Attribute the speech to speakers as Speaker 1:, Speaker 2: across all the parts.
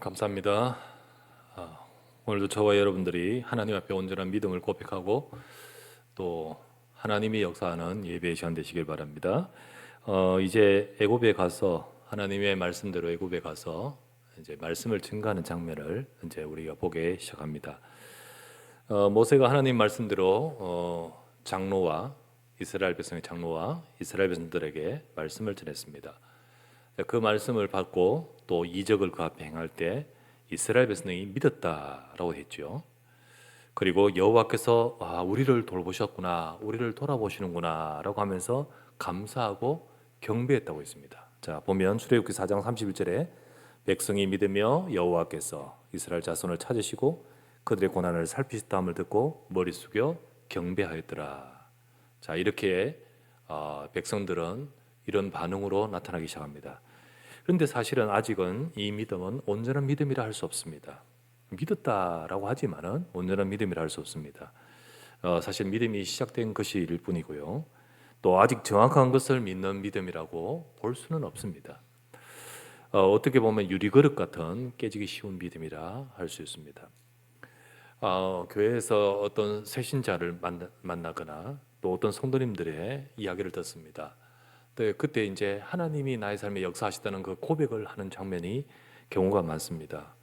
Speaker 1: 감사합니다. 오늘도 저와 여러분들이 하나님 앞에 온전한 믿음을 고백하고 또 하나님이 역사하는 예배의 시간 되시길 바랍니다. 이제 애굽에 가서 하나님의 말씀대로 애굽에 가서 이제 말씀을 증거하는 장면을 이제 우리가 보게 시작합니다. 모세가 하나님 말씀대로 장로와 이스라엘 백성의 장로와 이스라엘 백성들에게 말씀을 전했습니다. 그 말씀을 받고 또 이적을 그 앞에 행할 때 이스라엘 백성이 믿었다라고 했죠. 그리고 여호와께서 우리를 돌보셨구나, 우리를 돌아보시는구나라고 하면서 감사하고 경배했다고 했습니다. 자, 보면 출애굽기 4장 31절에 백성이 믿으며 여호와께서 이스라엘 자손을 찾으시고 그들의 고난을 살피셨다함을 듣고 머리 숙여 경배하였더라. 자, 이렇게 백성들은 이런 반응으로 나타나기 시작합니다. 그런데 사실은 아직은 이 믿음은 온전한 믿음이라 할 수 없습니다. 믿었다라고 하지만은 온전한 믿음이라 할 수 없습니다. 사실 믿음이 시작된 것일 뿐이고요. 또 아직 정확한 것을 믿는 믿음이라고 볼 수는 없습니다. 어떻게 보면 유리그릇 같은 깨지기 쉬운 믿음이라 할 수 있습니다. 교회에서 어떤 새신자를 만나거나 또 어떤 성도님들의 이야기를 듣습니다. 그때 이제 하나님이 나의 삶에 역사하시다는 그 고백을 하는 장면이 경우가 많습니다.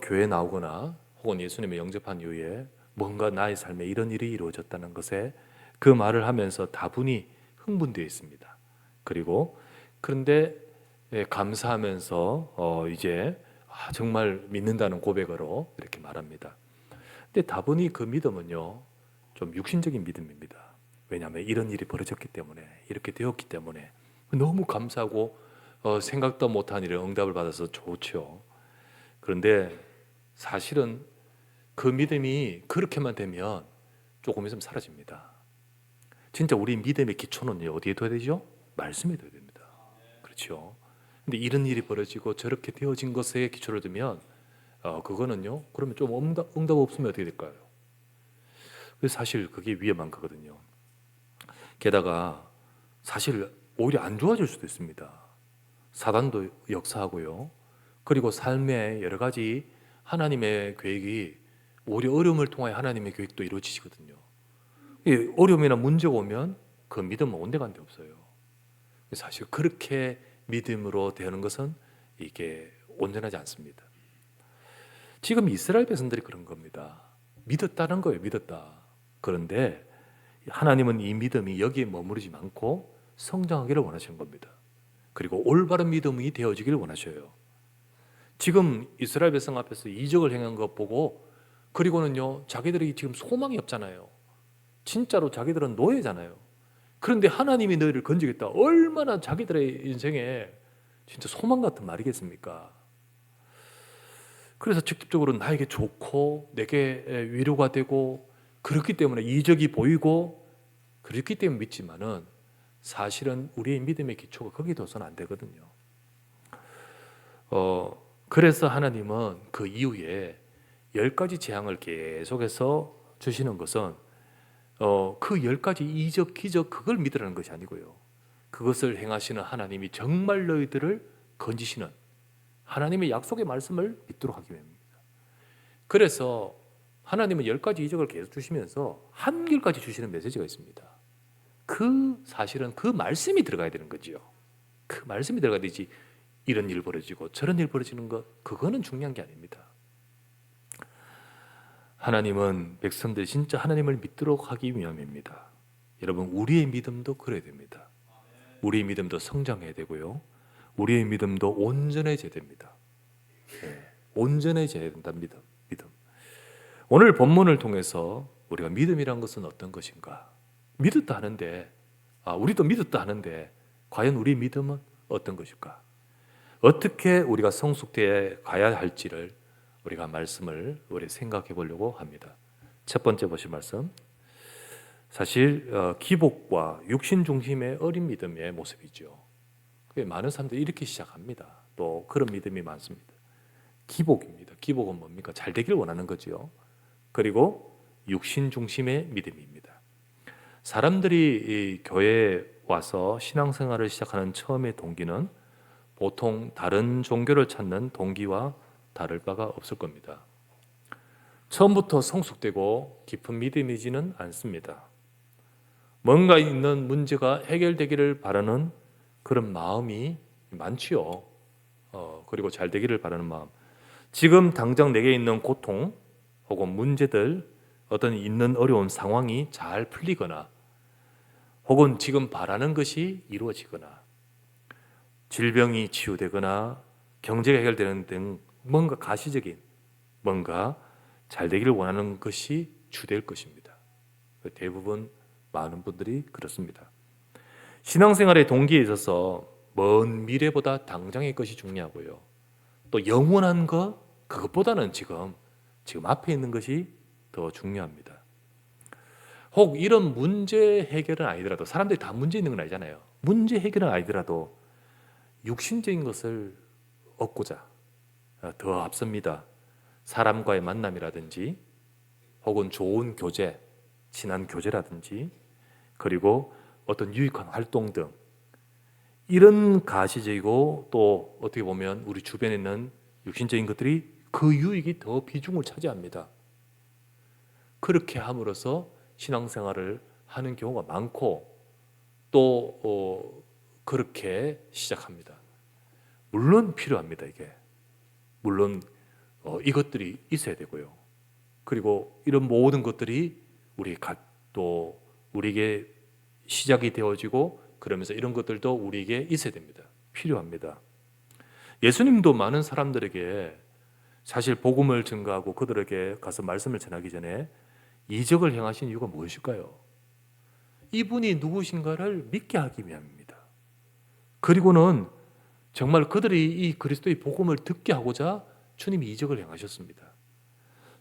Speaker 1: 교회 나오거나 혹은 예수님을 영접한 이후에 뭔가 나의 삶에 이런 일이 이루어졌다는 것에 그 말을 하면서 다분히 흥분되어 있습니다. 그런데 감사하면서 이제 정말 믿는다는 고백으로 이렇게 말합니다. 근데 다분히 그 믿음은요, 좀 육신적인 믿음입니다. 왜냐하면 이런 일이 벌어졌기 때문에, 이렇게 되었기 때문에 너무 감사하고 생각도 못한 일에 응답을 받아서 좋죠. 그런데 사실은 그 믿음이 그렇게만 되면 조금 있으면 사라집니다. 진짜 우리 믿음의 기초는 어디에 둬야 되죠? 말씀에 둬야 됩니다. 그렇죠. 근데 이런 일이 벌어지고 저렇게 되어진 것에 기초를 두면 그거는요, 그러면 좀 응답 없으면 어떻게 될까요? 그래서 사실 그게 위험한 거거든요. 게다가 사실 오히려 안 좋아질 수도 있습니다. 사단도 역사하고요. 그리고 삶의 여러 가지 하나님의 계획이 오히려 어려움을 통하여 하나님의 계획도 이루어지거든요. 어려움이나 문제가 오면 그 믿음은 온데간데 없어요. 사실 그렇게 믿음으로 되는 것은 이게 온전하지 않습니다. 지금 이스라엘 백성들이 그런 겁니다. 믿었다는 거예요. 믿었다. 그런데 하나님은 이 믿음이 여기에 머무르지 않고 성장하기를 원하시는 겁니다. 그리고 올바른 믿음이 되어지기를 원하셔요. 지금 이스라엘 백성 앞에서 이적을 행한 것 보고 그리고는요, 자기들이 지금 소망이 없잖아요. 진짜로 자기들은 노예잖아요. 그런데 하나님이 너희를 건지겠다. 얼마나 자기들의 인생에 진짜 소망 같은 말이겠습니까? 그래서 직접적으로 나에게 좋고 내게 위로가 되고 그렇기 때문에 이적이 보이고 그렇기 때문에 믿지만은 사실은 우리의 믿음의 기초가 거기 둬서는 안 되거든요. 그래서 하나님은 그 이후에 10가지 재앙을 계속해서 주시는 것은 그 10가지 이적, 기적 그걸 믿으라는 것이 아니고요. 그것을 행하시는 하나님이 정말 너희들을 건지시는 하나님의 약속의 말씀을 믿도록 하기 위함입니다. 그래서 하나님은 10가지 이적을 계속 주시면서 한결까지 주시는 메시지가 있습니다. 사실은 그 말씀이 들어가야 되는 거죠. 그 말씀이 들어가야 되지 이런 일 벌어지고 저런 일 벌어지는 것 그거는 중요한 게 아닙니다. 하나님은 백성들이 진짜 하나님을 믿도록 하기 위함입니다. 여러분 우리의 믿음도 그래야 됩니다. 우리의 믿음도 성장해야 되고요. 우리의 믿음도 온전해져야 됩니다. 온전해져야 된답니다. 믿음. 오늘 본문을 통해서 우리가 믿음이란 것은 어떤 것인가? 믿었다 하는데, 우리도 믿었다 하는데 과연 우리 믿음은 어떤 것일까? 어떻게 우리가 성숙되어 가야 할지를 우리가 말씀을 우리 생각해 보려고 합니다. 첫 번째 보실 말씀. 사실 기복과 육신 중심의 어린 믿음의 모습이죠. 많은 사람들이 이렇게 시작합니다. 또 그런 믿음이 많습니다. 기복입니다. 기복은 뭡니까? 잘 되길 원하는 거죠. 그리고 육신 중심의 믿음입니다. 사람들이 교회에 와서 신앙생활을 시작하는 처음의 동기는 보통 다른 종교를 찾는 동기와 다를 바가 없을 겁니다. 처음부터 성숙되고 깊은 믿음이지는 않습니다. 뭔가 있는 문제가 해결되기를 바라는 그런 마음이 많지요. 그리고 잘 되기를 바라는 마음. 지금 당장 내게 있는 고통 혹은 문제들, 어떤 있는 어려운 상황이 잘 풀리거나 혹은 지금 바라는 것이 이루어지거나 질병이 치유되거나 경제가 해결되는 등 뭔가 가시적인 뭔가 잘 되기를 원하는 것이 주될 것입니다. 대부분 많은 분들이 그렇습니다. 신앙생활의 동기에 있어서 먼 미래보다 당장의 것이 중요하고요. 또 영원한 것, 그것보다는 지금 앞에 있는 것이 더 중요합니다. 혹 이런 문제 해결은 아니더라도, 사람들이 다 문제 있는 건 아니잖아요. 문제 해결은 아니더라도 육신적인 것을 얻고자 더 앞섭니다. 사람과의 만남이라든지 혹은 좋은 교제, 친한 교제라든지 그리고 어떤 유익한 활동 등 이런 가시적이고 또 어떻게 보면 우리 주변에 있는 육신적인 것들이 그 유익이 더 비중을 차지합니다. 그렇게 함으로써 신앙생활을 하는 경우가 많고 또 그렇게 시작합니다. 물론 필요합니다. 이게 물론 이것들이 있어야 되고요. 그리고 이런 모든 것들이 또 우리에게 시작이 되어지고 그러면서 이런 것들도 우리에게 있어야 됩니다. 필요합니다. 예수님도 많은 사람들에게 사실 복음을 증거하고 그들에게 가서 말씀을 전하기 전에 이적을 행하신 이유가 무엇일까요? 이분이 누구신가를 믿게 하기 위함입니다. 그리고는 정말 그들이 이 그리스도의 복음을 듣게 하고자 주님이 이적을 행하셨습니다.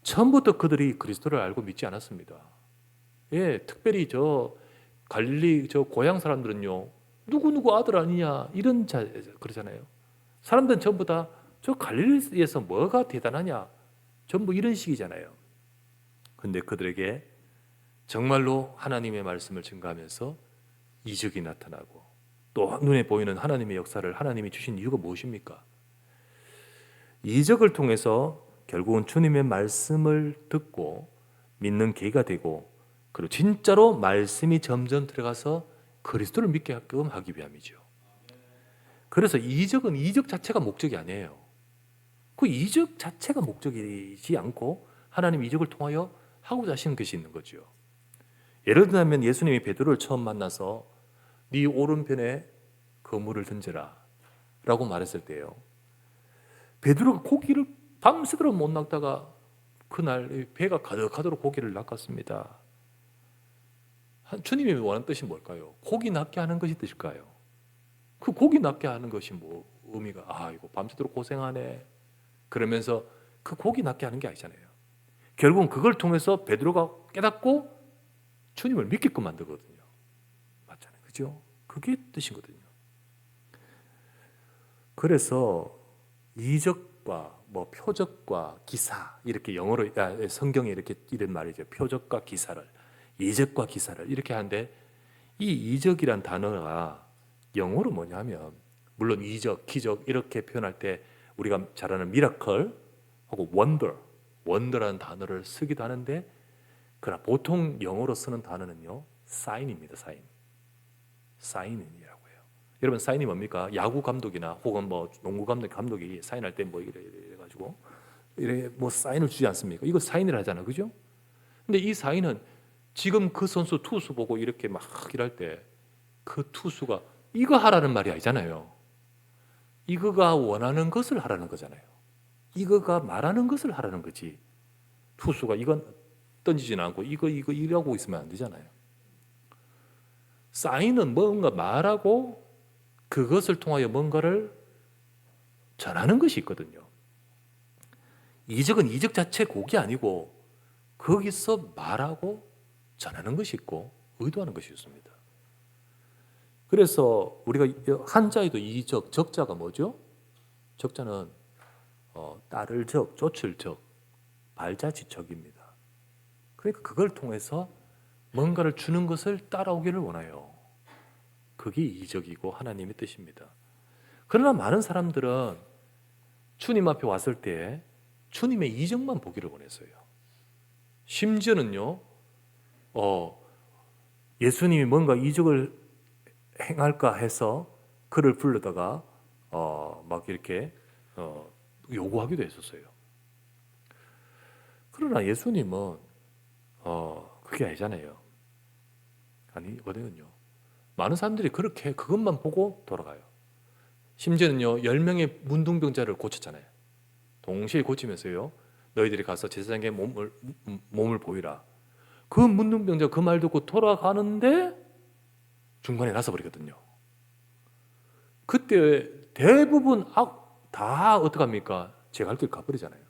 Speaker 1: 처음부터 그들이 그리스도를 알고 믿지 않았습니다. 예, 특별히 저 갈릴리 저 고향 사람들은요, 누구누구 아들 아니냐 이런 그러잖아요. 사람들은 전부 다 저 갈릴리에서 뭐가 대단하냐, 전부 이런 식이잖아요. 근데 그들에게 정말로 하나님의 말씀을 증거하면서 이적이 나타나고 또 눈에 보이는 하나님의 역사를 하나님이 주신 이유가 무엇입니까? 이적을 통해서 결국은 주님의 말씀을 듣고 믿는 계기가 되고 그리고 진짜로 말씀이 점점 들어가서 그리스도를 믿게 하기 위함이죠. 그래서 이적은 이적 자체가 목적이 아니에요. 그 이적 자체가 목적이지 않고 하나님 이적을 통하여 하고자 하시는 것이 있는 거죠. 예를 들면 예수님이 베드로를 처음 만나서 네 오른편에 그물을 던져라 라고 말했을 때요, 베드로가 고기를 밤새도록 못 낚다가 그날 배가 가득하도록 고기를 낚았습니다. 주님이 원하는 뜻이 뭘까요? 고기 낚게 하는 것이 뜻일까요? 그 고기 낚게 하는 것이 뭐 의미가, 이거 밤새도록 고생하네 그러면서 그 고기 낚게 하는 게 아니잖아요. 결국은 그걸 통해서 베드로가 깨닫고 주님을 믿게끔 만들거든요. 맞잖아요. 그죠? 그게 뜻이거든요. 그래서 이적과 표적과 기사, 이렇게 영어로 성경에 이렇게 이런 말이죠. 표적과 기사를, 이적과 기사를 이렇게 하는데, 이 이적이란 단어가 영어로 뭐냐면, 물론 이적, 기적 이렇게 표현할 때 우리가 잘 아는 미라클 하고 원더라는 단어를 쓰기도 하는데, 그러나 보통 영어로 쓰는 단어는요, 사인입니다. 사인이라고 해요. 여러분, 사인이 뭡니까? 야구 감독이나 혹은 농구 감독이 사인할 때 이래 가지고 이래 사인을 주지 않습니까? 이거 사인을 하잖아, 그죠? 근데 이 사인은 지금 그 선수 투수 보고 이렇게 막 일할 때 그 투수가 이거 하라는 말이 아니잖아요. 이거가 원하는 것을 하라는 거잖아요. 이거가 말하는 것을 하라는 거지. 투수가 이건 던지지는 않고 이거 이러고 있으면 안 되잖아요. 사인은 뭔가 말하고 그것을 통하여 뭔가를 전하는 것이 있거든요. 이적은 이적 자체 곡이 아니고 거기서 말하고 전하는 것이 있고 의도하는 것이 있습니다. 그래서 우리가 한자에도 이적, 적자가 뭐죠? 적자는 따를 적, 쫓을 적, 발자취적입니다. 그러니까 그걸 통해서 뭔가를 주는 것을 따라오기를 원해요. 그게 이적이고 하나님의 뜻입니다. 그러나 많은 사람들은 주님 앞에 왔을 때 주님의 이적만 보기를 원했어요. 심지어는요, 예수님이 뭔가 이적을 행할까 해서 그를 불러다가 막 이렇게 요구하기도 했었어요. 그러나 예수님은 그게 아니잖아요. 아니거든요. 많은 사람들이 그렇게 그것만 보고 돌아가요. 심지어는요, 10명의 문둥병자를 고쳤잖아요. 동시에 고치면서요, 너희들이 가서 제사장에게 몸을 보이라. 그 문둥병자 그 말 듣고 돌아가는데 중간에 나서버리거든요. 그때 대부분 다 어떡합니까? 제 갈 길 가버리잖아요.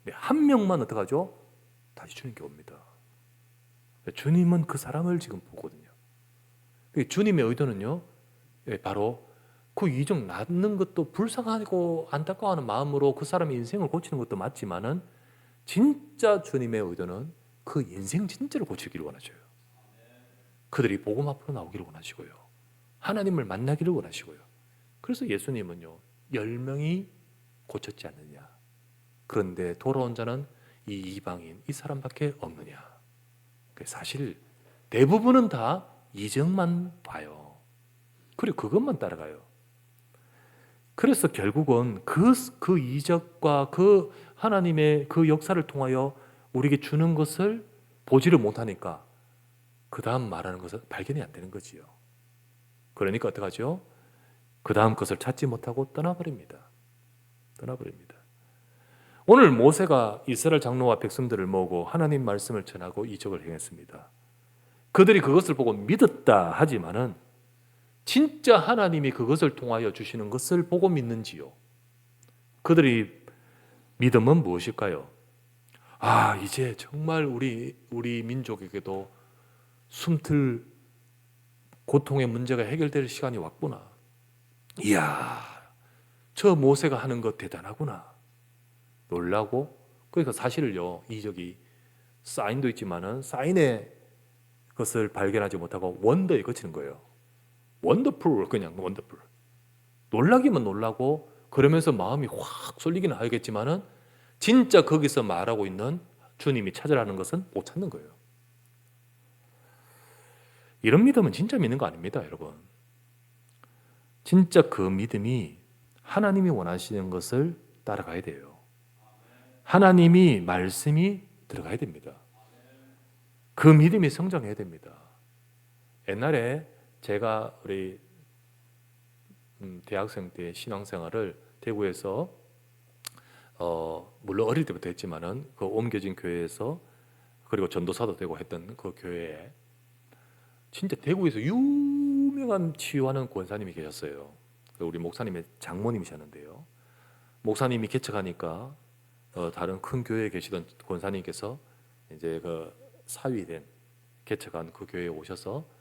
Speaker 1: 근데 한 명만 어떡하죠? 다시 주님께 옵니다. 주님은 그 사람을 지금 보거든요. 주님의 의도는요, 바로 그 이적 낳는 것도 불쌍하고 안타까워하는 마음으로 그 사람의 인생을 고치는 것도 맞지만은 진짜 주님의 의도는 그 인생 진짜를 고치기를 원하셔요. 그들이 복음 앞으로 나오기를 원하시고요. 하나님을 만나기를 원하시고요. 그래서 예수님은요, 10명이 고쳤지 않느냐. 그런데 돌아온 자는 이 이방인, 이 사람밖에 없느냐. 사실 대부분은 다 이적만 봐요. 그리고 그것만 따라가요. 그래서 결국은 그 이적과 그 하나님의 그 역사를 통하여 우리에게 주는 것을 보지를 못하니까 그 다음 말하는 것은 발견이 안 되는 거지요. 그러니까 어떡하죠? 그 다음 것을 찾지 못하고 떠나버립니다. 오늘 모세가 이스라엘 장로와 백성들을 모으고 하나님 말씀을 전하고 이적을 행했습니다. 그들이 그것을 보고 믿었다 하지만은 진짜 하나님이 그것을 통하여 주시는 것을 보고 믿는지요? 그들이 믿음은 무엇일까요? 이제 정말 우리 민족에게도 숨틀 고통의 문제가 해결될 시간이 왔구나. 이야, 저 모세가 하는 것 대단하구나. 놀라고, 그러니까 사실을요, 이적이 사인도 있지만은 사인의 것을 발견하지 못하고 원더에 그치는 거예요. 원더풀, 그냥 원더풀. 놀라기만 놀라고 그러면서 마음이 확 쏠리기는 하겠지만은 진짜 거기서 말하고 있는 주님이 찾으라는 것은 못 찾는 거예요. 이런 믿음은 진짜 믿는 거 아닙니다, 여러분. 진짜 그 믿음이 하나님이 원하시는 것을 따라가야 돼요. 하나님이 말씀이 들어가야 됩니다. 그 믿음이 성장해야 됩니다. 옛날에 제가 우리 대학생 때 신앙생활을 대구에서 물론 어릴 때부터 했지만은 그 옮겨진 교회에서 그리고 전도사도 되고 했던 그 교회에 진짜 대구에서 유명한 치유하는 권사님이 계셨어요. 우리 목사님의 장모님이셨는데요. 목사님이 개척하니까 다른 큰 교회에 계시던 권사님께서 이제 그 사위된 개척한 그 교회에 오셔서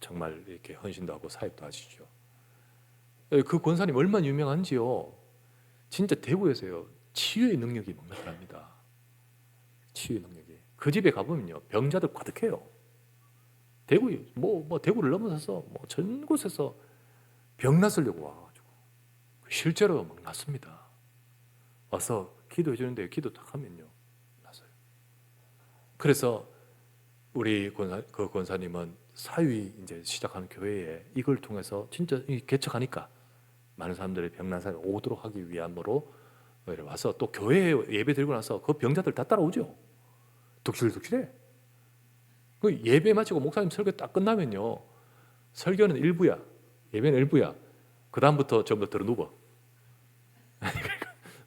Speaker 1: 정말 이렇게 헌신도 하고 사역도 하시죠. 그 권사님 얼마나 유명한지요. 진짜 대구에서요, 치유의 능력이 맹렬합니다. 치유의 능력이. 그 집에 가보면요, 병자들 가득해요. 대구 뭐 대구를 넘어서서 뭐 전 곳에서 병 낫으려고 와가지고 실제로 막 낫습니다. 와서 기도해 주는데 기도 딱 하면요, 낫어요. 그래서 우리 그 권사님은 사위 이제 시작하는 교회에 이걸 통해서 진짜 개척하니까 많은 사람들이 병난 사람이 오도록 하기 위함으로 와서 또 교회에 예배 드리고 나서 그 병자들 다 따라오죠. 득실득실해. 그 예배 마치고 목사님 설교 딱 끝나면요, 설교는 일부야, 예배는 일부야. 그 다음부터 전부 들어 누워.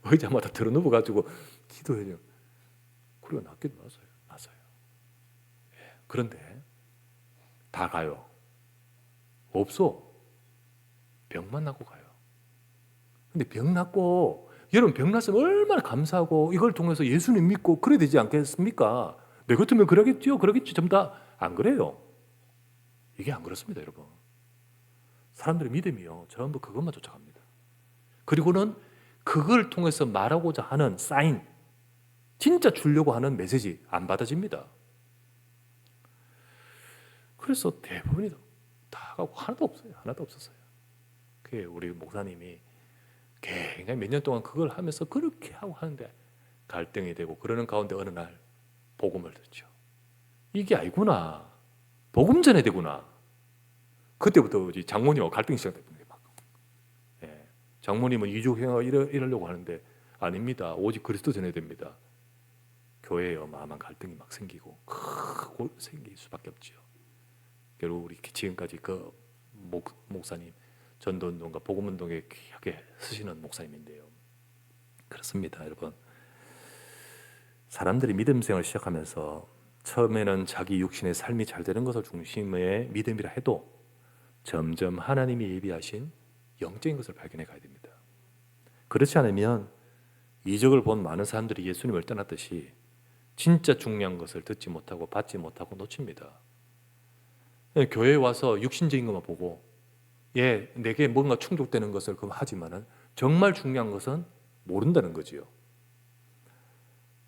Speaker 1: 의자마다 들어 누워 가지고 기도해요. 그리고 낫기도 낫어요. 그런데 다 가요. 없어. 병만 낫고 가요. 근데 병 낫고, 여러분 병 낫으면 얼마나 감사하고 이걸 통해서 예수님 믿고 그래야 되지 않겠습니까? 내 같으면 그러겠죠. 전부 다 안 그래요. 이게 안 그렇습니다, 여러분. 사람들의 믿음이요, 전부 그것만 쫓아갑니다. 그리고는 그걸 통해서 말하고자 하는 사인, 진짜 주려고 하는 메시지 안 받아집니다. 그래서 대부분이 다 가고 하나도 없어요. 하나도 없었어요. 그게 우리 목사님이 굉장히 몇 년 동안 그걸 하면서 그렇게 하고 하는데 갈등이 되고 그러는 가운데 어느 날 복음을 듣죠. 이게 아니구나. 복음 전해야 되구나. 그때부터 장모님하고 갈등이 시작됩니다. 예. 장모님은 이주해가 이러려고 하는데 아닙니다. 오직 그리스도 전해야 됩니다. 교회에 어마어마한 갈등이 막 생기고 크고 생길 수밖에 없죠. 결국 우리 지금까지 그 목사님 전도운동과 복음운동에 귀하게 쓰시는 목사님인데요. 그렇습니다, 여러분. 사람들이 믿음 생활을 시작하면서 처음에는 자기 육신의 삶이 잘 되는 것을 중심의 믿음이라 해도 점점 하나님이 예비하신 영적인 것을 발견해 가야 됩니다. 그렇지 않으면 이적을 본 많은 사람들이 예수님을 떠났듯이 진짜 중요한 것을 듣지 못하고 받지 못하고 놓칩니다. 교회에 와서 육신적인 것만 보고 내게 뭔가 충족되는 것을 하지만은 정말 중요한 것은 모른다는 거지요.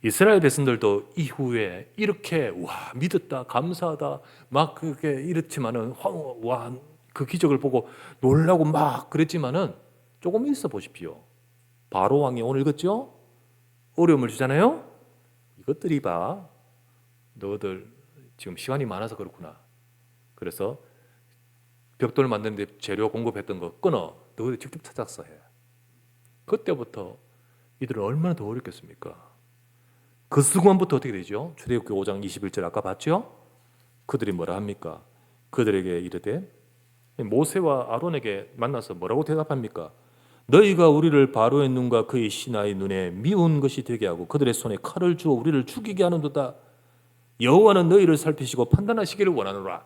Speaker 1: 이스라엘 백성들도 이후에 이렇게 믿었다 감사하다 막 그게 이렇지만은 그 기적을 보고 놀라고 막 그랬지만은 조금 있어 보십시오. 바로 왕이 오늘 읽었죠? 어려움을 주잖아요. 이것들이 봐. 너희들 지금 시간이 많아서 그렇구나. 그래서 벽돌 만드는데 재료 공급했던 거 끊어. 너희들 직접 찾아서 해. 그때부터 이들은 얼마나 더 어렵겠습니까? 그 순간부터 어떻게 되죠? 출애굽기 5장 21절 아까 봤죠? 그들이 뭐라 합니까? 그들에게 이르되 모세와 아론에게 만나서 뭐라고 대답합니까? 너희가 우리를 바로의 눈과 그의 신하의 눈에 미운 것이 되게 하고 그들의 손에 칼을 주어 우리를 죽이게 하는도다. 여호와는 너희를 살피시고 판단하시기를 원하노라.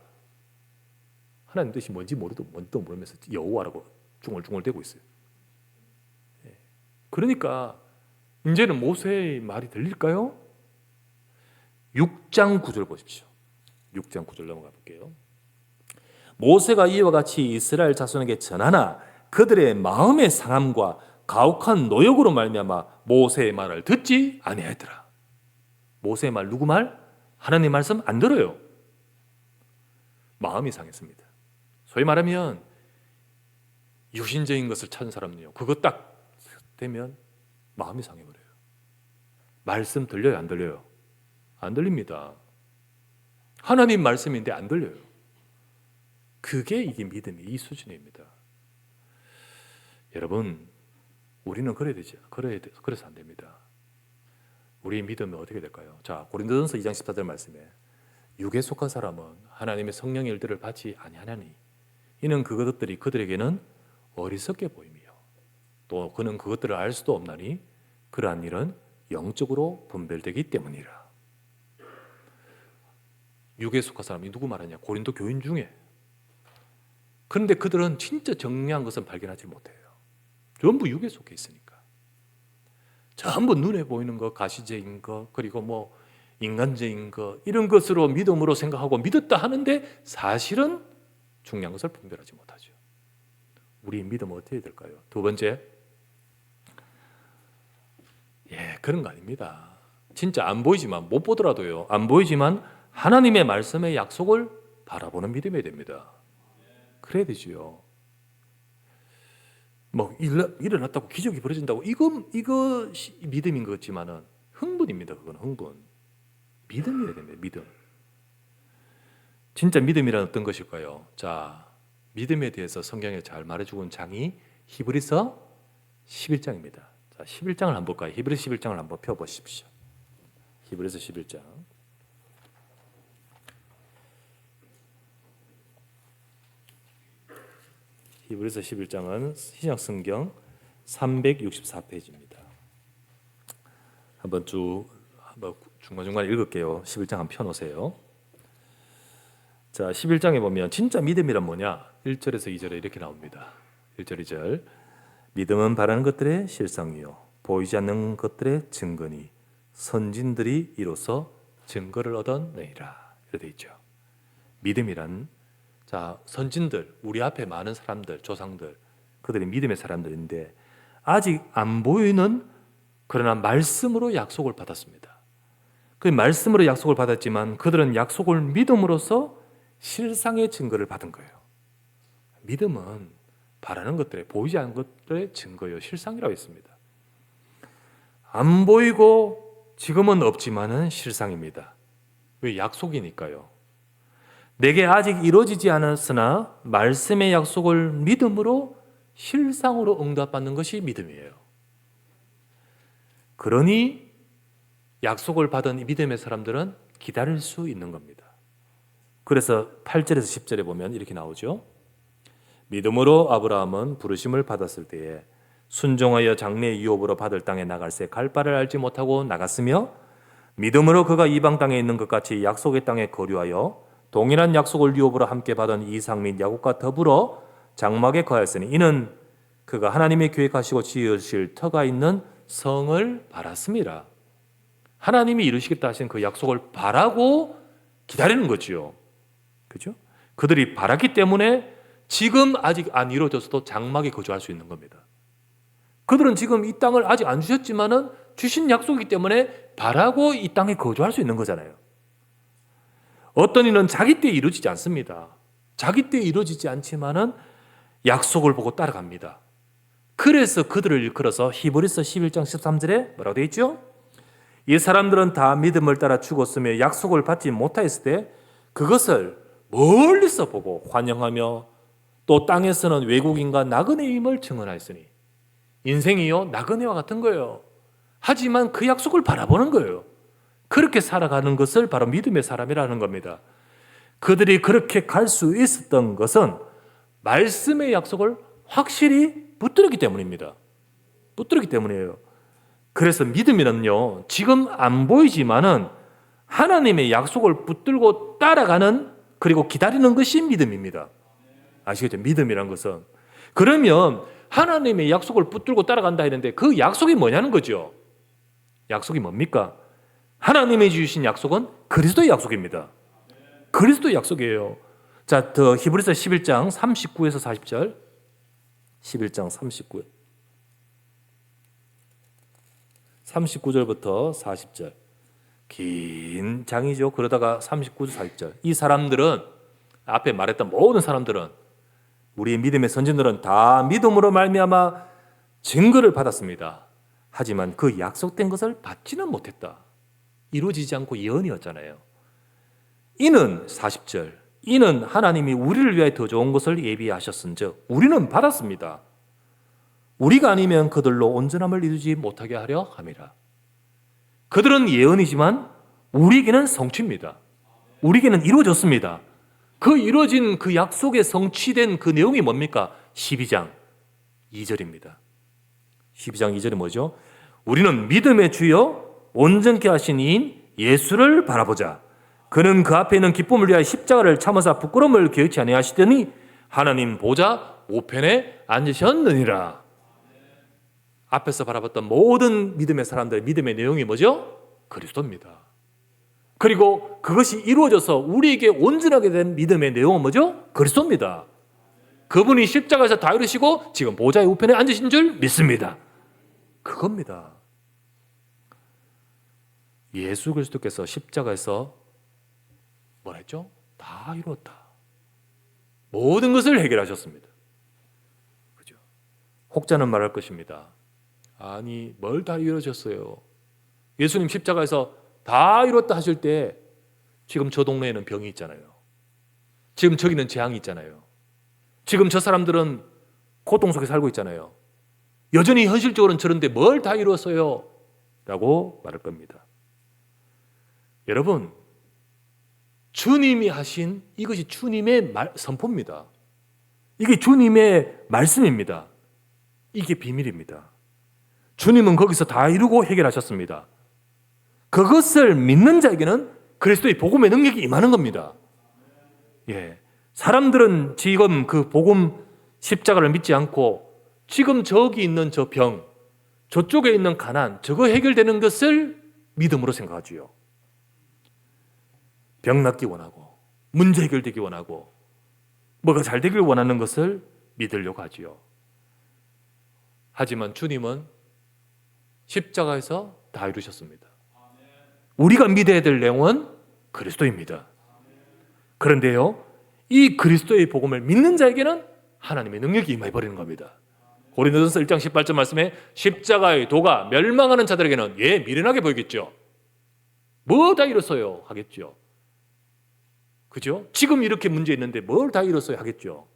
Speaker 1: 하나님 뜻이 뭔지 모르면서 여호와라고 중얼중얼대고 있어요. 그러니까 이제는 모세의 말이 들릴까요? 6장 9절 보십시오. 6장 9절 넘어가 볼게요. 모세가 이와 같이 이스라엘 자손에게 전하나 그들의 마음의 상함과 가혹한 노역으로 말미암아 모세의 말을 듣지 아니하였더라. 모세의 말 누구 말? 하나님 말씀 안 들어요. 마음이 상했습니다. 소위 말하면 유신적인 것을 찾은 사람은요, 그거 딱 되면 마음이 상해버려요. 말씀 들려요, 안 들려요? 안 들립니다. 하나님 말씀인데 안 들려요. 그게 이게 믿음이 이 수준입니다. 여러분, 우리는 그래서 안 됩니다. 우리의 믿음은 어떻게 될까요? 자, 고린도전서 2장 14절 말씀에 육에 속한 사람은 하나님의 성령의 일들을 받지 아니하나니 이는 그것들이 그들에게는 어리석게 보이며 또 그는 그것들을 알 수도 없나니 그러한 일은 영적으로 분별되기 때문이라. 육에 속한 사람이 누구 말하냐? 고린도 교인 중에. 그런데 그들은 진짜 정리한 것은 발견하지 못해요. 전부 육에 속해 있으니까. 전부 눈에 보이는 것, 가시적인 것, 그리고 인간적인 것, 이런 것으로 믿음으로 생각하고 믿었다 하는데 사실은 중요한 것을 분별하지 못하죠. 우리의 믿음은 어떻게 될까요? 두 번째, 그런 거 아닙니다. 진짜 안 보이지만, 못 보더라도요, 안 보이지만 하나님의 말씀의 약속을 바라보는 믿음이 됩니다. 그래야 되지요. 일어났다고 기적이 벌어진다고 이거 믿음인 것 같지만은 흥분입니다. 그건 흥분. 믿음이어야 됩니다. 믿음. 진짜 믿음이란 어떤 것일까요? 자, 믿음에 대해서 성경에 잘 말해주고 있는 장이 히브리서 11장입니다. 자, 11장을 한번 볼까요? 히브리서 11장을 한번 펴보십시오. 히브리서 11장. 히브리서 11장은 신약성경 364페이지입니다. 한번 중간중간 읽을게요. 11장 한번 펴놓으세요. 자, 11장에 보면 진짜 믿음이란 뭐냐? 1절에서 2절에 이렇게 나옵니다. 1절, 2절. 믿음은 바라는 것들의 실상이요 보이지 않는 것들의 증거니 선진들이 이로써 증거를 얻었느니라. 이렇게 되어 있죠. 믿음이란 선진들, 우리 앞에 많은 사람들, 조상들, 그들이 믿음의 사람들인데 아직 안 보이는 그러나 말씀으로 약속을 받았습니다. 그 말씀으로 약속을 받았지만 그들은 약속을 믿음으로써 실상의 증거를 받은 거예요. 믿음은 바라는 것들에, 보이지 않는 것들의 증거요, 실상이라고 했습니다. 안 보이고 지금은 없지만은 실상입니다. 왜? 약속이니까요. 내게 아직 이루어지지 않았으나 말씀의 약속을 믿음으로 실상으로 응답받는 것이 믿음이에요. 그러니 약속을 받은 이 믿음의 사람들은 기다릴 수 있는 겁니다. 그래서 8절에서 10절에 보면 이렇게 나오죠. 믿음으로 아브라함은 부르심을 받았을 때에 순종하여 장래의 유업으로 받을 땅에 나갈새 갈 바를 알지 못하고 나갔으며 믿음으로 그가 이방 땅에 있는 것 같이 약속의 땅에 거류하여 동일한 약속을 유업으로 함께 받은 이삭 및 야곱과 더불어 장막에 거하였으니 이는 그가 하나님의 계획하시고 지으실 터가 있는 성을 바랐습니다. 하나님이 이루시겠다 하신 그 약속을 바라고 기다리는 거지요. 그죠? 그들이 바랐기 때문에 지금 아직 안 이루어졌어도 장막에 거주할 수 있는 겁니다. 그들은 지금 이 땅을 아직 안 주셨지만은 주신 약속이기 때문에 바라고 이 땅에 거주할 수 있는 거잖아요. 어떤 이는 자기 때에 이루어지지 않습니다. 자기 때에 이루어지지 않지만은 약속을 보고 따라갑니다. 그래서 그들을 일컬어서 히브리서 11장 13절에 뭐라고 되어 있죠? 이 사람들은 다 믿음을 따라 죽었으며 약속을 받지 못하였을 때 그것을 멀리서 보고 환영하며 또 땅에서는 외국인과 나그네임을 증언하였으니 인생이요 나그네와 같은 거예요. 하지만 그 약속을 바라보는 거예요. 그렇게 살아가는 것을 바로 믿음의 사람이라는 겁니다. 그들이 그렇게 갈 수 있었던 것은 말씀의 약속을 확실히 붙들었기 때문입니다. 붙들었기 때문이에요. 그래서 믿음이는요, 지금 안 보이지만은 하나님의 약속을 붙들고 따라가는, 그리고 기다리는 것이 믿음입니다. 아시겠죠? 믿음이란 것은. 그러면 하나님의 약속을 붙들고 따라간다 했는데 그 약속이 뭐냐는 거죠. 약속이 뭡니까? 하나님이 주신 약속은 그리스도의 약속입니다. 그리스도의 약속이에요. 자, 더 히브리서 11장 39에서 40절. 11장 39절부터 40절. 긴 장이죠. 그러다가 39절, 40절. 이 사람들은, 앞에 말했던 모든 사람들은, 우리의 믿음의 선진들은 다 믿음으로 말미암아 증거를 받았습니다. 하지만 그 약속된 것을 받지는 못했다. 이루어지지 않고 예언이었잖아요. 이는 40절. 이는 하나님이 우리를 위하여 더 좋은 것을 예비하셨은즉 우리는 받았습니다. 우리가 아니면 그들로 온전함을 이루지 못하게 하려 함이라. 그들은 예언이지만 우리에게는 성취입니다. 우리에게는 이루어졌습니다. 그 이루어진 그 약속에 성취된 그 내용이 뭡니까? 12장 2절입니다. 12장 2절이 뭐죠? 우리는 믿음의 주여 온전케 하신 이인 예수를 바라보자. 그는 그 앞에 있는 기쁨을 위하여 십자가를 참으사 부끄러움을 개의치 아니하시더니 하나님 보좌 우편에 앉으셨느니라. 앞에서 바라봤던 모든 믿음의 사람들의 믿음의 내용이 뭐죠? 그리스도입니다. 그리고 그것이 이루어져서 우리에게 온전하게 된 믿음의 내용은 뭐죠? 그리스도입니다. 그분이 십자가에서 다 이루시고 지금 보좌의 우편에 앉으신 줄 믿습니다. 그겁니다. 예수 그리스도께서 십자가에서 뭐라 했죠? 다 이루었다. 모든 것을 해결하셨습니다. 그죠? 혹자는 말할 것입니다. 아니, 뭘 다 이루어졌어요? 예수님 십자가에서 다 이뤘다 하실 때 지금 저 동네에는 병이 있잖아요. 지금 저기는 재앙이 있잖아요. 지금 저 사람들은 고통 속에 살고 있잖아요. 여전히 현실적으로는 저런데 뭘 다 이루었어요? 라고 말할 겁니다. 여러분, 주님이 하신 이것이 주님의 선포입니다. 이게 주님의 말씀입니다. 이게 비밀입니다. 주님은 거기서 다 이루고 해결하셨습니다. 그것을 믿는 자에게는 그리스도의 복음의 능력이 임하는 겁니다. 예. 사람들은 지금 그 복음 십자가를 믿지 않고 지금 저기 있는 저 병, 저쪽에 있는 가난, 저거 해결되는 것을 믿음으로 생각하지요. 병 낫기 원하고 문제 해결되기 원하고 뭐가 잘 되길 원하는 것을 믿으려고 하지요. 하지만 주님은 십자가에서 다 이루셨습니다. 우리가 믿어야 될 내용은 그리스도입니다. 그런데요, 이 그리스도의 복음을 믿는 자에게는 하나님의 능력이 임해버리는 겁니다. 고린도전서 1장 18절 말씀에 십자가의 도가 멸망하는 자들에게는 미련하게 보이겠죠. 뭐 다 이뤘어요 하겠죠. 그죠? 지금 이렇게 문제 있는데 뭘 다 이뤘어요 하겠죠.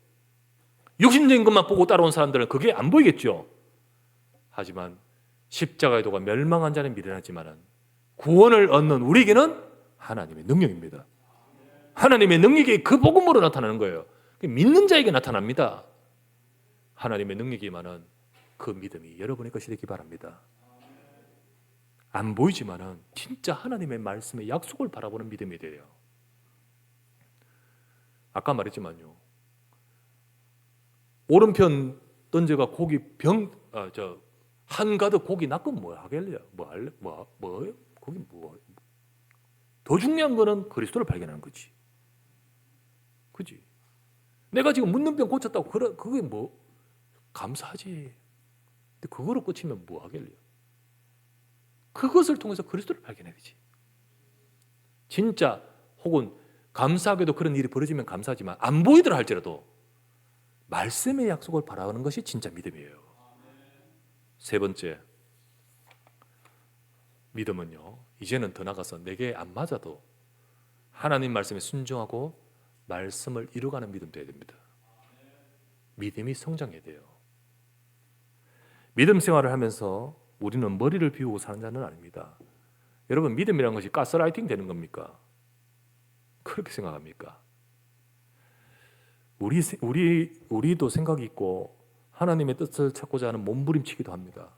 Speaker 1: 육신적인 것만 보고 따라온 사람들은 그게 안 보이겠죠. 하지만 십자가의 도가 멸망한 자는 미련하지만 구원을 얻는 우리에게는 하나님의 능력입니다. 하나님의 능력이 그 복음으로 나타나는 거예요. 믿는 자에게 나타납니다. 하나님의 능력이 많은 그 믿음이 여러분의 것이 되기 바랍니다. 안 보이지만은 진짜 하나님의 말씀의 약속을 바라보는 믿음이 돼요. 아까 말했지만요. 오른편 던져가 고기 한가득 고기 낚으면 뭐 하겠래요? 뭐예요? 거기 뭐? 더 중요한 거는 그리스도를 발견하는 거지. 그지? 내가 지금 묻는 병 고쳤다고 그게 뭐 감사하지. 근데 그거로 끝이면 뭐 하겠래요? 그것을 통해서 그리스도를 발견해야지. 진짜 혹은 감사하게도 그런 일이 벌어지면 감사하지만 안 보이더라 할지라도 말씀의 약속을 바라보는 것이 진짜 믿음이에요. 세 번째, 믿음은요, 이제는 더 나가서 내게 안 맞아도 하나님 말씀에 순종하고 말씀을 이루어가는 믿음 되어야 됩니다. 믿음이 성장해야 돼요. 믿음 생활을 하면서 우리는 머리를 비우고 사는 자는 아닙니다. 여러분, 믿음이라는 것이 가스라이팅 되는 겁니까? 그렇게 생각합니까? 우리도 생각이 있고 하나님의 뜻을 찾고자 하는 몸부림치기도 합니다.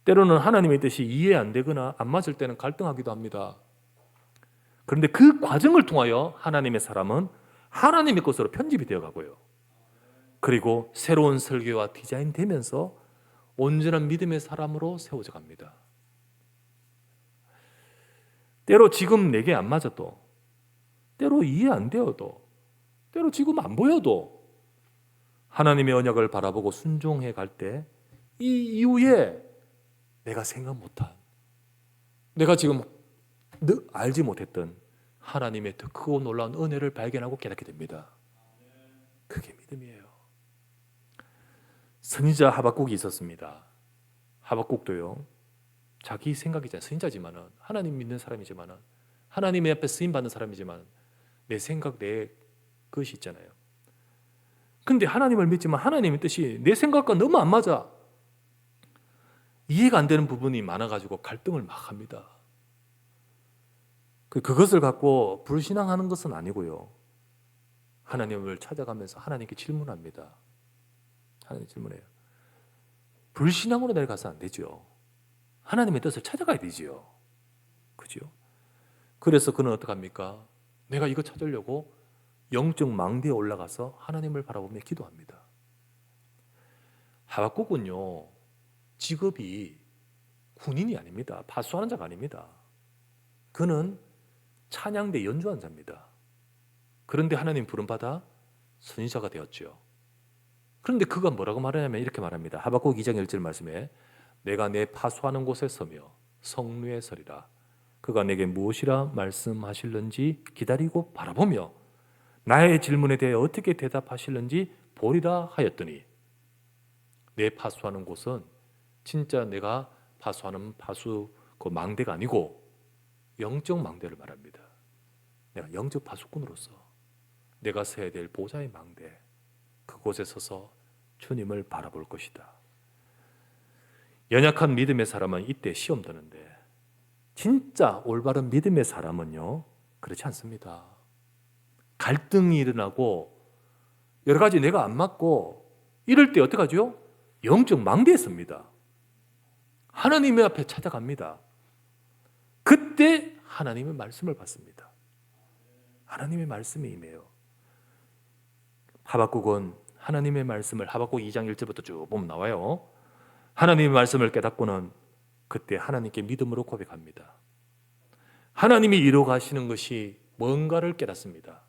Speaker 1: 때로는 하나님의 뜻이 이해 안 되거나 안 맞을 때는 갈등하기도 합니다. 그런데 그 과정을 통하여 하나님의 사람은 하나님의 것으로 편집이 되어 가고요. 그리고 새로운 설계와 디자인 되면서 온전한 믿음의 사람으로 세워져 갑니다. 때로 지금 내게 안 맞아도, 때로 이해 안 되어도, 때로 지금 안 보여도 하나님의 언약을 바라보고 순종해 갈 때 이 이후에 내가 생각 못한, 내가 지금 알지 못했던 하나님의 더 크고 놀라운 은혜를 발견하고 깨닫게 됩니다. 그게 믿음이에요. 선지자 하박국이 있었습니다. 하박국도요, 자기 생각이잖아요. 선지자지만은 하나님 믿는 사람이지만은 하나님의 앞에 쓰임 받는 사람이지만 내 생각, 내 것이 있잖아요. 근데 하나님을 믿지만 하나님의 뜻이 내 생각과 너무 안 맞아. 이해가 안 되는 부분이 많아가지고 갈등을 막 합니다. 그것을 갖고 불신앙하는 것은 아니고요. 하나님을 찾아가면서 하나님께 질문합니다. 하나님 질문해요. 불신앙으로 내려가서 안 되죠. 하나님의 뜻을 찾아가야 되지요. 그죠? 그래서 그는 어떻게 합니까? 내가 이거 찾으려고 영적 망대에 올라가서 하나님을 바라보며 기도합니다. 하박국은요, 직업이 군인이 아닙니다. 파수하는 자가 아닙니다. 그는 찬양대 연주하는 자입니다. 그런데 하나님 부름받아 선지자가 되었죠. 그런데 그가 뭐라고 말하냐면 이렇게 말합니다. 하박국 2장 1절 말씀에 내가 내 파수하는 곳에 서며 성루에 서리라. 그가 내게 무엇이라 말씀하실는지 기다리고 바라보며 나의 질문에 대해 어떻게 대답하실는지 보리라 하였더니, 내 파수하는 곳은 진짜 내가 파수하는 파수 그 망대가 아니고 영적 망대를 말합니다. 내가 영적 파수꾼으로서 내가 서야 될 보좌의 망대, 그곳에 서서 주님을 바라볼 것이다. 연약한 믿음의 사람은 이때 시험 드는데 진짜 올바른 믿음의 사람은요, 그렇지 않습니다. 갈등이 일어나고 여러 가지 내가 안 맞고 이럴 때 어떻게 하죠? 영적 망대에 섭니다. 하나님의 앞에 찾아갑니다. 그때 하나님의 말씀을 받습니다. 하나님의 말씀이 임해요. 하박국은 하나님의 말씀을 하박국 2장 1절부터 쭉 보면 나와요. 하나님의 말씀을 깨닫고는 그때 하나님께 믿음으로 고백합니다. 하나님이 이루어 가시는 것이 뭔가를 깨닫습니다.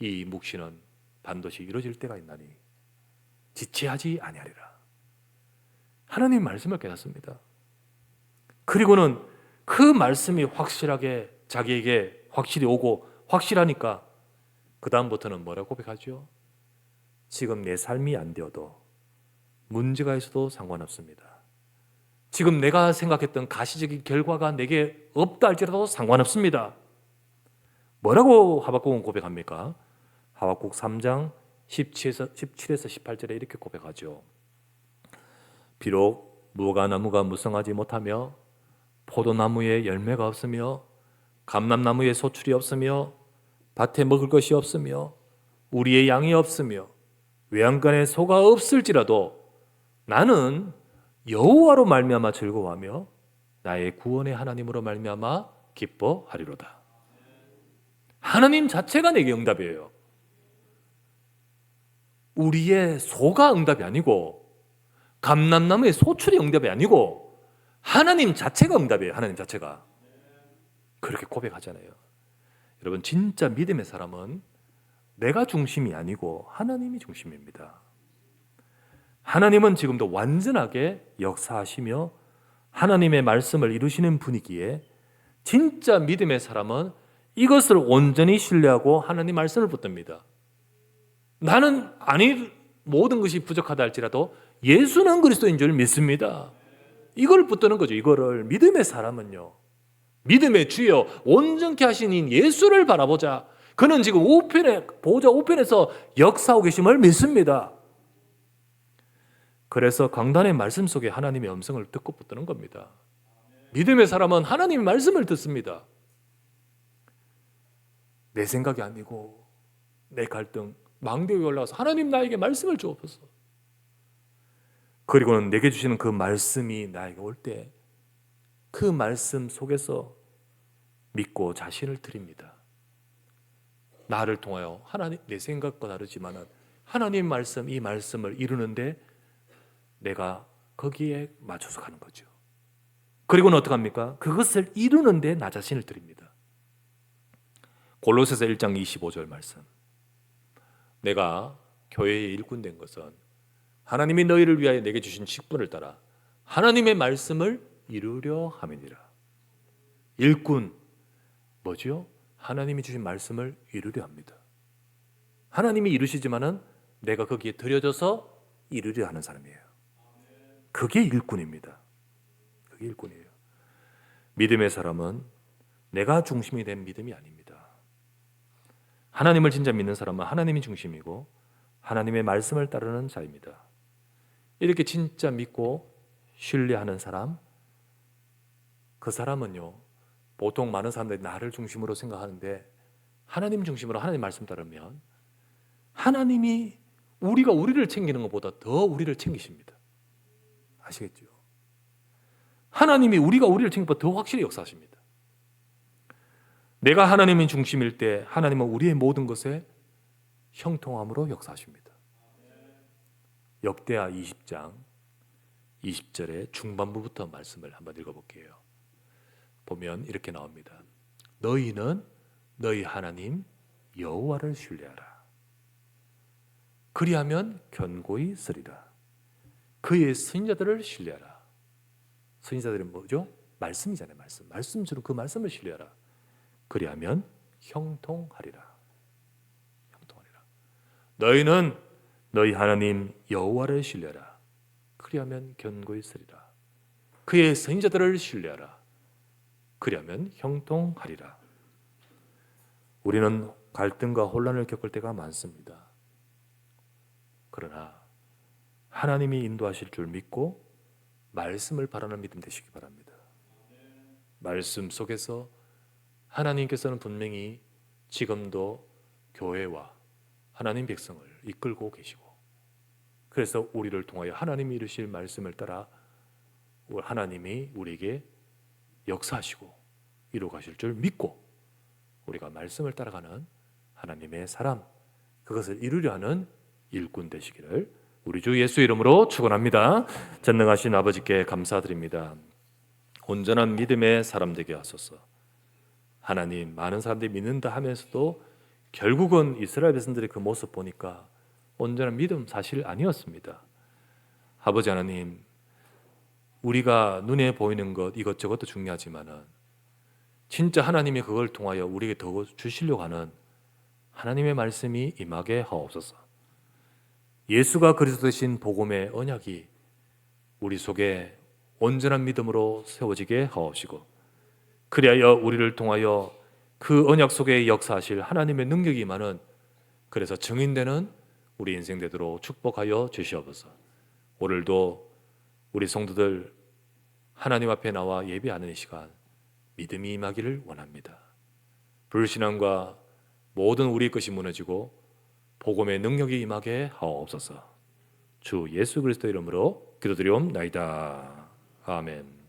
Speaker 1: 이 묵시는 반드시 이루어질 때가 있나니 지체하지 아니하리라. 하나님의 말씀을 깨닫습니다. 그리고는 그 말씀이 확실하게 자기에게 확실히 오고 확실하니까 그 다음부터는 뭐라고 고백하죠? 지금 내 삶이 안 되어도 문제가 있어도 상관없습니다. 지금 내가 생각했던 가시적인 결과가 내게 없다 할지라도 상관없습니다. 뭐라고 하박국은 고백합니까? 하박국 3장 17에서 18절에 이렇게 고백하죠. 비록 무화과나무가 무성하지 못하며 포도나무에 열매가 없으며 감람나무에 소출이 없으며 밭에 먹을 것이 없으며 우리의 양이 없으며 외양간에 소가 없을지라도 나는 여호와로 말미암아 즐거워하며 나의 구원의 하나님으로 말미암아 기뻐하리로다. 하나님 자체가 내게 응답이에요. 우리의 소가 응답이 아니고 감람나무의 소출이 응답이 아니고 하나님 자체가 응답이에요. 하나님 자체가. 그렇게 고백하잖아요. 여러분, 진짜 믿음의 사람은 내가 중심이 아니고 하나님이 중심입니다. 하나님은 지금도 완전하게 역사하시며 하나님의 말씀을 이루시는 분이기에 진짜 믿음의 사람은 이것을 온전히 신뢰하고 하나님 말씀을 붙듭니다. 나는 모든 것이 부족하다 할지라도 예수는 그리스도인 줄 믿습니다. 이걸 붙드는 거죠. 이거를. 믿음의 사람은요, 믿음의 주여 온전케 하신 예수를 바라보자. 그는 지금 보좌 우편에서 역사하고 계심을 믿습니다. 그래서 강단의 말씀 속에 하나님의 음성을 듣고 붙드는 겁니다. 믿음의 사람은 하나님의 말씀을 듣습니다. 내 생각이 아니고 내 갈등, 망대 위에 올라가서 하나님 나에게 말씀을 주옵소서. 그리고는 내게 주시는 그 말씀이 나에게 올 때 그 말씀 속에서 믿고 자신을 드립니다. 나를 통하여 하나님, 내 생각과 다르지만 하나님 말씀, 이 말씀을 이루는데 내가 거기에 맞춰서 가는 거죠. 그리고는 어떻게 합니까? 그것을 이루는데 나 자신을 드립니다. 골로새서 1장 25절 말씀. 내가 교회의 일꾼 된 것은 하나님이 너희를 위하여 내게 주신 직분을 따라 하나님의 말씀을 이루려 함이니라. 일꾼 뭐죠? 하나님이 주신 말씀을 이루려 합니다. 하나님이 이루시지만은 내가 거기에 들여져서 이루려 하는 사람이에요. 그게 일꾼입니다. 그게 일꾼이에요. 믿음의 사람은 내가 중심이 된 믿음이 아닙니다. 하나님을 진짜 믿는 사람은 하나님이 중심이고 하나님의 말씀을 따르는 자입니다. 이렇게 진짜 믿고 신뢰하는 사람, 그 사람은요, 보통 많은 사람들이 나를 중심으로 생각하는데 하나님 중심으로 하나님 말씀 따르면 하나님이 우리를 챙기는 것보다 더 우리를 챙기십니다. 아시겠죠? 하나님이 우리를 챙기는 것보다 더 확실히 역사하십니다. 내가 하나님의 중심일 때 하나님은 우리의 모든 것에 형통함으로 역사하십니다. 역대하 20장 20절의 중반부부터 말씀을 한번 읽어볼게요. 보면 이렇게 나옵니다. 너희는 너희 하나님 여호와를 신뢰하라. 그리하면 견고히 서리라. 그의 선지자들을 신뢰하라. 선지자들은 뭐죠? 말씀이잖아요. 말씀처럼 그 말씀을 신뢰하라. 그리하면 형통하리라. 너희는 너희 하나님 여호와를 신뢰하라. 그리하면 견고히 서리라. 그의 선지자들을 신뢰하라. 그리하면 형통하리라. 우리는 갈등과 혼란을 겪을 때가 많습니다. 그러나 하나님이 인도하실 줄 믿고 말씀을 바라는 믿음 되시기 바랍니다. 말씀 속에서 하나님께서는 분명히 지금도 교회와 하나님 백성을 이끌고 계시고, 그래서 우리를 통하여 하나님이 이루실 말씀을 따라 하나님이 우리에게 역사하시고 이루가실 줄 믿고 우리가 말씀을 따라가는 하나님의 사람, 그것을 이루려 하는 일꾼 되시기를 우리 주 예수 이름으로 축원합니다. 전능하신 아버지께 감사드립니다. 온전한 믿음의 사람 되게 하소서. 하나님, 많은 사람들이 믿는다 하면서도 결국은 이스라엘 백성들의 그 모습 보니까 온전한 믿음 사실 아니었습니다. 아버지 하나님, 우리가 눈에 보이는 것 이것저것도 중요하지만은 진짜 하나님이 그걸 통하여 우리에게 더 주시려고 하는 하나님의 말씀이 임하게 하옵소서. 예수가 그리스도 되신 복음의 언약이 우리 속에 온전한 믿음으로 세워지게 하옵시고, 그리하여 우리를 통하여 그 언약 속에 역사하실 하나님의 능력이 임하는, 그래서 증인되는 우리 인생 되도록 축복하여 주시옵소서. 오늘도 우리 성도들 하나님 앞에 나와 예배하는 이 시간 믿음이 임하기를 원합니다. 불신앙과 모든 우리 것이 무너지고 복음의 능력이 임하게 하옵소서. 주 예수 그리스도 이름으로 기도드리옵나이다. 아멘.